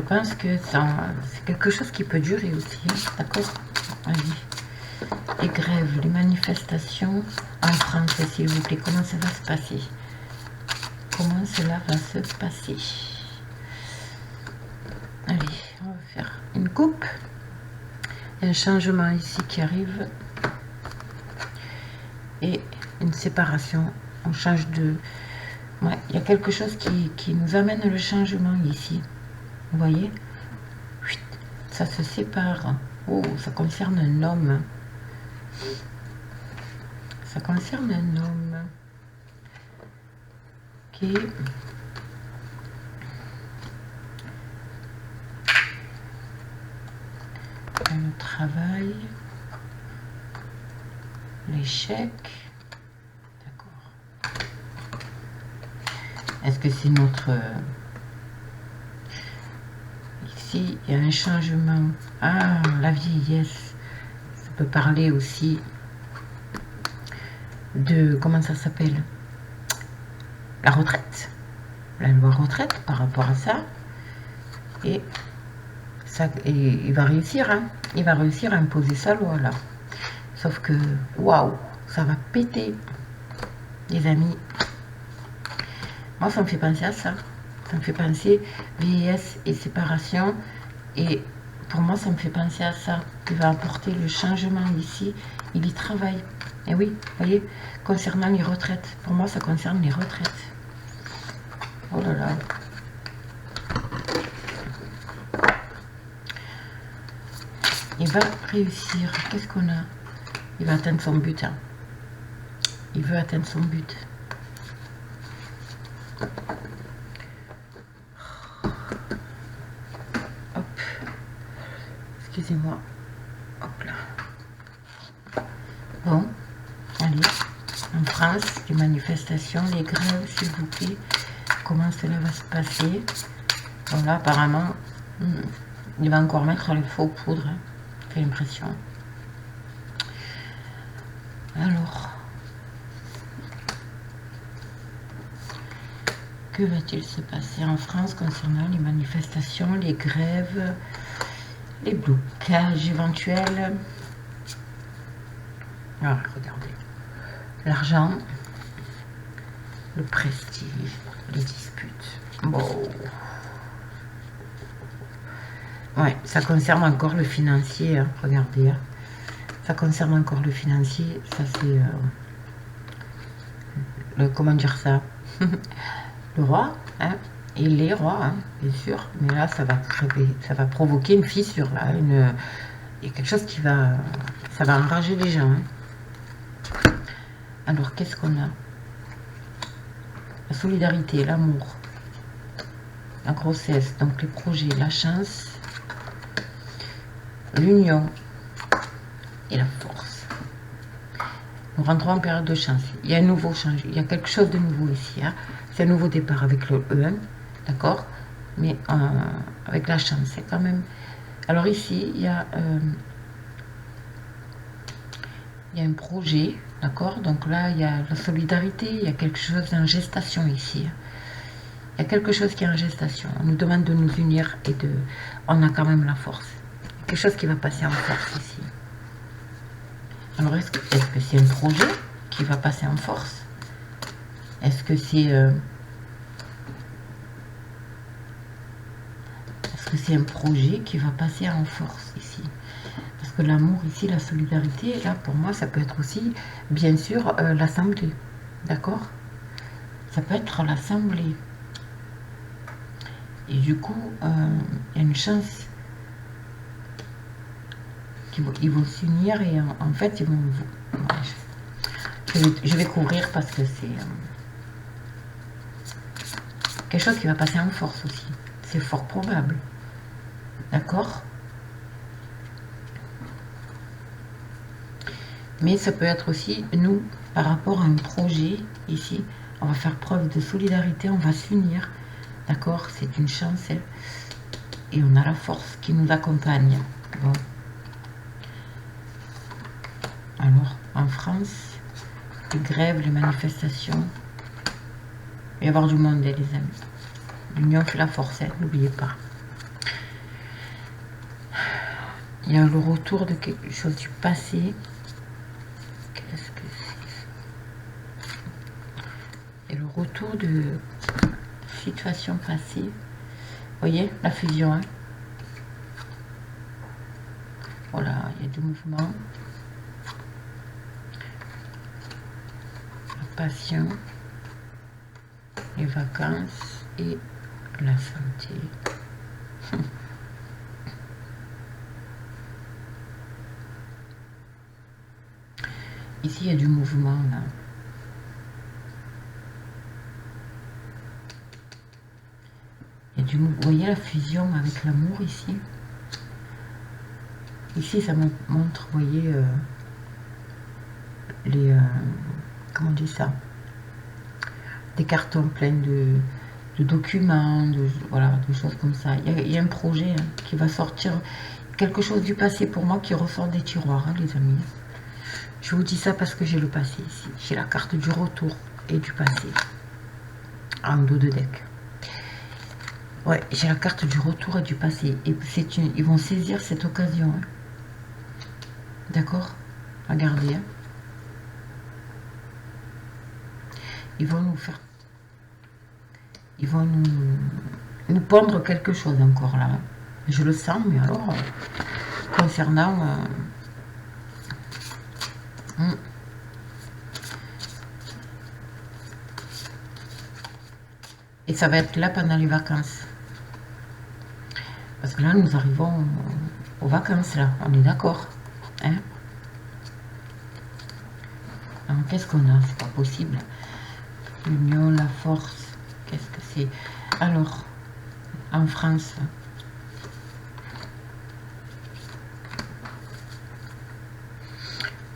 pense que c'est quelque chose qui peut durer aussi, d'accord? Allez. Les grèves, les manifestations en France, s'il vous plaît, comment ça va se passer? Comment cela va se passer? Allez, on va faire une coupe. Il y a un changement ici qui arrive. Et une séparation. On change de... Ouais, il y a quelque chose qui nous amène le changement ici. Vous voyez? Ça se sépare. Oh, ça concerne un homme. Ça concerne un homme. Ok. Le travail. L'échec. D'accord. Est-ce que c'est notre... Ici, il y a un changement. Ah, la vieillesse. Ça peut parler aussi de... Comment ça s'appelle? La retraite. La loi retraite par rapport à ça. Et, ça, et il va réussir, hein. Il va réussir à imposer sa loi, là. Sauf que, waouh, ça va péter. Les amis. Moi, ça me fait penser à ça. Ça me fait penser vieillesse et séparation. Et pour moi, ça me fait penser à ça. Il va apporter le changement ici. Il y travaille. Et oui, vous voyez, concernant les retraites. Pour moi, ça concerne les retraites. Oh là là. Il va réussir. Qu'est-ce qu'on a? Il va atteindre son but. Hein. Il veut atteindre son but. Hop. Excusez-moi. Hop là. Bon. Allez. En France, les manifestations, les grèves, s'il vous plaît. Comment cela va se passer? Bon là, apparemment, il va encore mettre le faux poudre. Hein. J'ai l'impression. Alors, que va-t-il se passer en France concernant les manifestations, les grèves, les blocages éventuels? Ah, regardez. L'argent, le prestige, les disputes. Bon. Ouais, ça concerne encore le financier, hein, regardez. Hein. Ça concerne encore le financier, ça c'est... comment dire ça? Le roi, hein, et les rois, hein, bien sûr. Mais là, ça va créer, ça va provoquer une fissure, là. Il y a quelque chose qui va... Ça va enrager les gens. Hein. Alors, qu'est-ce qu'on a? La solidarité, l'amour, la grossesse, donc les projets, la chance, l'union et la force. Nous rentrons en période de chance. Il y a un nouveau changement. Il y a quelque chose de nouveau ici. Hein. C'est un nouveau départ avec le E1. D'accord? Mais avec la chance, c'est quand même... Alors ici, il y a un projet. D'accord? Donc là, il y a la solidarité. Il y a quelque chose en gestation ici. Il y a quelque chose qui est en gestation. On nous demande de nous unir et de... On a quand même la force. Il y a quelque chose qui va passer en force ici. Alors, est-ce que c'est un projet qui va passer en force? Est-ce que c'est... Est-ce que c'est un projet qui va passer en force ici? Parce que l'amour ici, la solidarité, là, pour moi, ça peut être aussi, bien sûr, l'assemblée. D'accord? Ça peut être l'assemblée. Et du coup, il y a une chance... Ils vont s'unir et en fait ils vont... Je vais couvrir parce que c'est quelque chose qui va passer en force aussi. C'est fort probable. D'accord? Mais ça peut être aussi, nous, par rapport à un projet, ici, on va faire preuve de solidarité, on va s'unir, d'accord? C'est une chance, hein, et on a la force qui nous accompagne. Bon. Alors, en France, les grèves, les manifestations, il va y avoir du monde, les amis. L'union fait la force, hein, n'oubliez pas. Il y a le retour de quelque chose du passé. Qu'est-ce que c'est? Et le retour de situation passée. Vous voyez, la fusion. Hein. Voilà, il y a du mouvement. La passion. Les vacances et la santé. Ici, il y a du mouvement, là. Il y a du mouvement. Vous voyez la fusion avec l'amour, ici. Ici, ça me montre, vous voyez, les... comment on dit ça? Des cartons pleins de documents, voilà, de choses comme ça. Il y a un projet hein, qui va sortir, quelque chose du passé pour moi qui ressort des tiroirs, hein, les amis. Je vous dis ça parce que j'ai le passé ici. J'ai la carte du retour et du passé. En dos de deck. Ouais, j'ai la carte du retour et du passé. Et ils vont saisir cette occasion. Hein. D'accord? Regardez. Hein. Ils vont nous faire... Ils vont nous pondre quelque chose encore là. Je le sens, mais alors, concernant... Et ça va être là pendant les vacances. Parce que là, nous arrivons aux vacances, là. On est d'accord. Hein? Alors, qu'est-ce qu'on a? C'est pas possible. L'union, la force. Qu'est-ce que c'est? Alors, en France...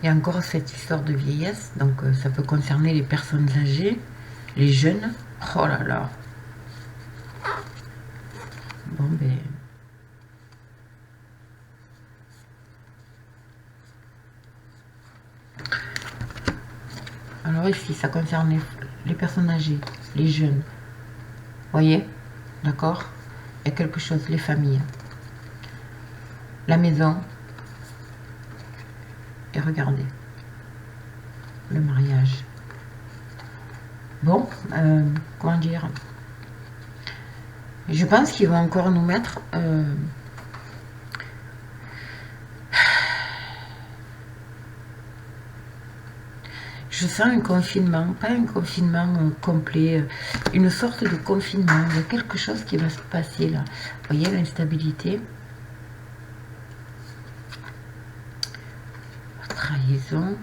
Il y a encore cette histoire de vieillesse, donc ça peut concerner les personnes âgées, les jeunes. Oh là là. Bon ben... Alors ici, ça concerne les personnes âgées, les jeunes. Voyez? D'accord? Il y a quelque chose, les familles. La maison. Et regardez, le mariage. Bon, comment dire? Je pense qu'ils vont encore nous mettre... je sens un confinement, pas un confinement complet, une sorte de confinement. Il y a quelque chose qui va se passer là. Vous voyez l'instabilité? Trahison,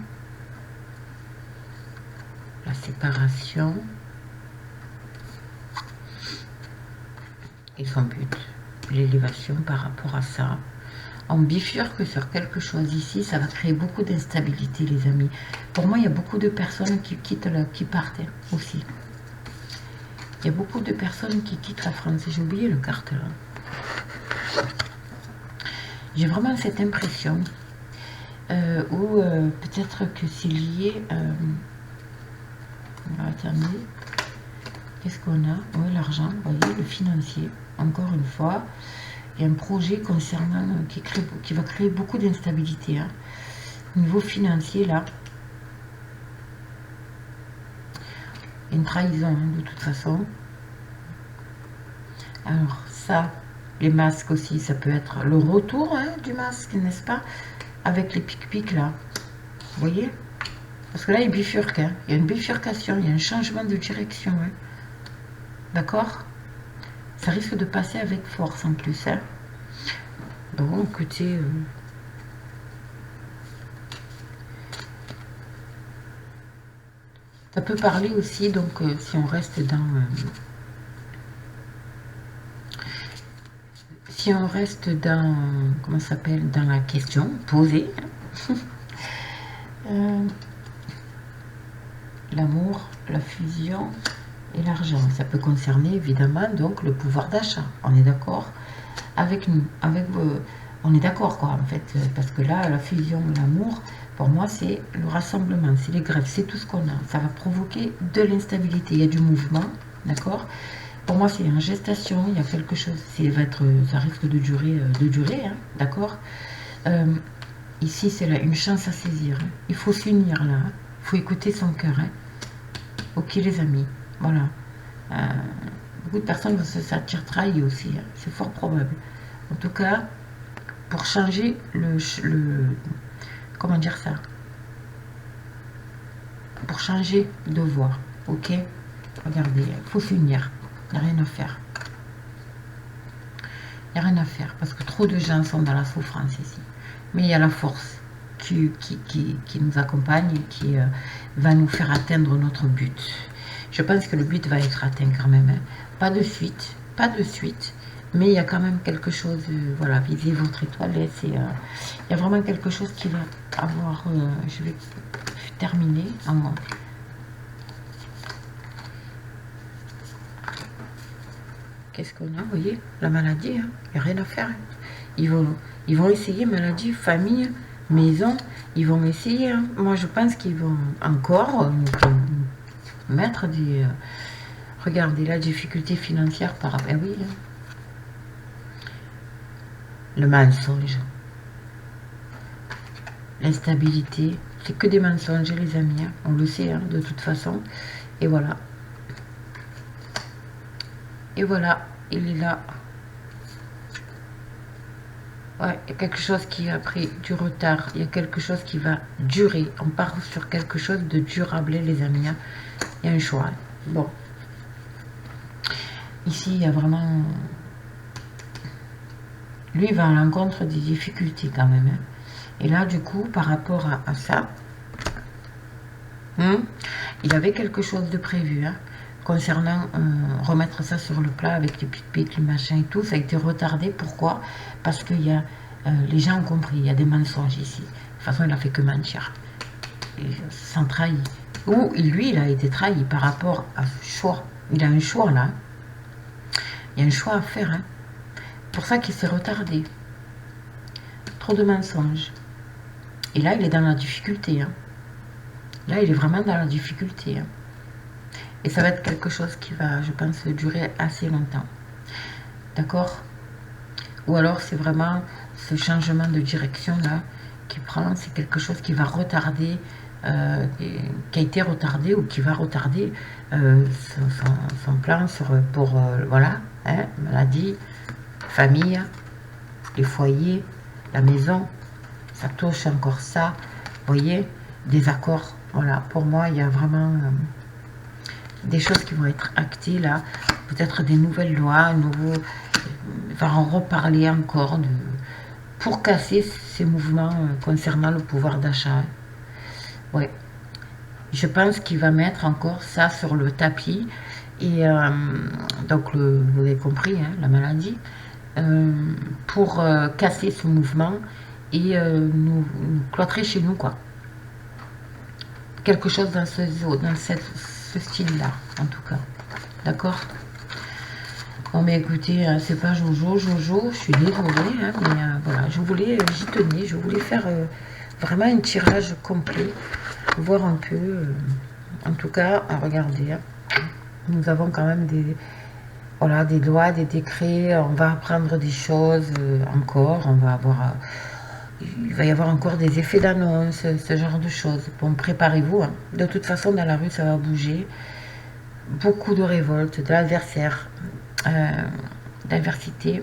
la séparation et son but, l'élévation par rapport à ça. On bifurque sur quelque chose ici, ça va créer beaucoup d'instabilité, les amis. Pour moi, il y a beaucoup de personnes qui quittent, qui partent aussi. Il y a beaucoup de personnes qui quittent la France. J'ai oublié le carte là. J'ai vraiment cette impression. Ou peut-être que c'est lié... attendez, qu'est-ce qu'on a? Oui, l'argent, vous voyez, le financier, encore une fois. Il y a un projet concernant qui va créer beaucoup d'instabilité. Hein. Au niveau financier, là, une trahison, hein, de toute façon. Alors, ça, les masques aussi, ça peut être le retour hein, du masque, n'est-ce pas? Avec les pics-pics là, vous voyez? Parce que là il bifurque, hein. Il y a une bifurcation, il y a un changement de direction, hein. D'accord? Ça risque de passer avec force en plus, hein. Bon, écoutez, ça peut parler aussi, donc si on reste dans... si on reste dans... comment ça s'appelle? Dans la question posée, L'amour, la fusion et l'argent. Ça peut concerner évidemment donc le pouvoir d'achat. On est d'accord avec nous, avec on est d'accord quoi en fait, parce que là la fusion, l'amour, pour moi c'est le rassemblement, c'est les greffes, c'est tout ce qu'on a. Ça va provoquer de l'instabilité, il y a du mouvement, d'accord. Pour moi c'est en gestation, il y a quelque chose, ça risque de durer, hein, d'accord. Ici c'est là une chance à saisir, hein. Il faut s'unir là, hein. Il faut écouter son cœur, hein. Ok les amis, voilà. Beaucoup de personnes vont se sentir trahies aussi, hein. C'est fort probable. En tout cas, pour changer comment dire ça, pour changer de voie, ok. Regardez, il faut s'unir, il n'y a rien à faire. Il n'y a rien à faire, parce que trop de gens sont dans la souffrance ici. Mais il y a la force qui nous accompagne et qui va nous faire atteindre notre but. Je pense que le but va être atteint quand même, hein. Pas de suite, mais il y a quand même quelque chose, voilà, visez votre étoile, il y a vraiment quelque chose qui va avoir, je vais terminer en moi. Qu'est-ce qu'on a, vous voyez, la maladie, hein, il n'y a rien à faire. Ils vont essayer, maladie, famille, maison, ils vont essayer, hein. Moi je pense qu'ils vont encore mettre des... regardez la difficulté financière par rapport... Eh oui, hein. Le mensonge, l'instabilité, c'est que des mensonges les amis, hein. On le sait, hein, de toute façon. Et voilà. Et voilà, il est là. Ouais, il y a quelque chose qui a pris du retard. Il y a quelque chose qui va durer. On part sur quelque chose de durable, les amis, hein. Il y a un choix. Bon. Ici, il y a vraiment... Lui, il va à l'encontre des difficultés quand même, hein. Et là, du coup, par rapport à ça, il avait quelque chose de prévu, hein, concernant remettre ça sur le plat avec les petites piques, les machins et tout. Ça a été retardé. Pourquoi? Parce que les gens ont compris, il y a des mensonges ici. De toute façon, il a fait que mentir. Sans trahir. Ou lui, il a été trahi par rapport à ce choix. Il a un choix là. Il y a un choix à faire, hein. Pour ça qu'il s'est retardé. Trop de mensonges. Et là, il est dans la difficulté, hein. Là, il est vraiment dans la difficulté, hein. Et ça va être quelque chose qui va, je pense, durer assez longtemps. D'accord? Ou alors, c'est vraiment ce changement de direction là qui prend. C'est quelque chose qui va retarder, qui a été retardé ou qui va retarder son plan pour, voilà, hein, maladie, famille, les foyers, la maison. Ça touche encore ça. Vous voyez, des accords. Voilà, pour moi, il y a vraiment des choses qui vont être actées là. Peut-être des nouvelles lois, il va en reparler encore pour casser ces mouvements concernant le pouvoir d'achat. Ouais. Je pense qu'il va mettre encore ça sur le tapis. Et donc, vous avez compris, hein, la maladie. Pour casser ce mouvement et nous cloîtrer chez nous, quoi. Quelque chose dans ce style-là, en tout cas. D'accord? Bon, mais écoutez, c'est pas Jojo, je suis désolée, hein, mais voilà, j'y tenais, je voulais faire vraiment un tirage complet, voir un peu, en tout cas, regardez, hein, nous avons quand même voilà, des lois, des décrets, on va apprendre des choses encore, on va avoir... il va y avoir encore des effets d'annonce, ce genre de choses. Bon, préparez-vous, hein. De toute façon, dans la rue, ça va bouger. Beaucoup de révoltes, de l'adversaire, d'adversité,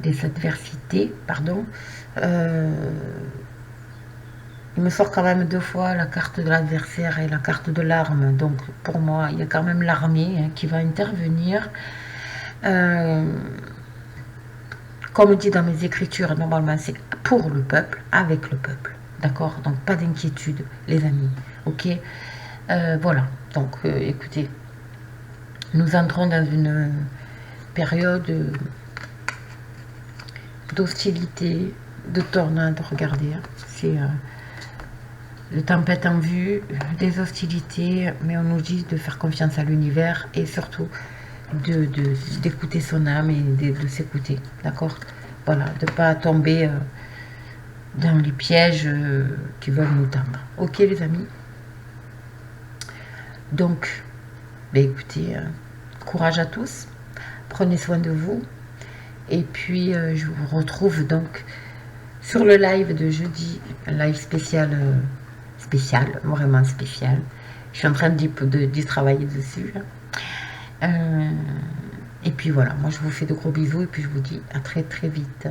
des adversités, pardon. Il me sort quand même 2 fois la carte de l'adversaire et la carte de l'arme. Donc, pour moi, il y a quand même l'armée, hein, qui va intervenir. Comme dit dans mes écritures, normalement, c'est pour le peuple, avec le peuple. D'accord? Donc, pas d'inquiétude, les amis. Ok? Voilà. Donc, écoutez, nous entrons dans une période d'hostilité, de tornade. Regardez, hein, c'est de tempêtes en vue, des hostilités, mais on nous dit de faire confiance à l'univers et surtout d'écouter son âme et de s'écouter, d'accord? Voilà, de ne pas tomber dans les pièges qui veulent nous tendre. Ok les amis? Donc, ben écoutez, courage à tous, prenez soin de vous, et puis je vous retrouve donc sur le live de jeudi, un live spécial, vraiment spécial. Je suis en train d'y travailler dessus. Et puis voilà, moi je vous fais de gros bisous et puis je vous dis à très très vite.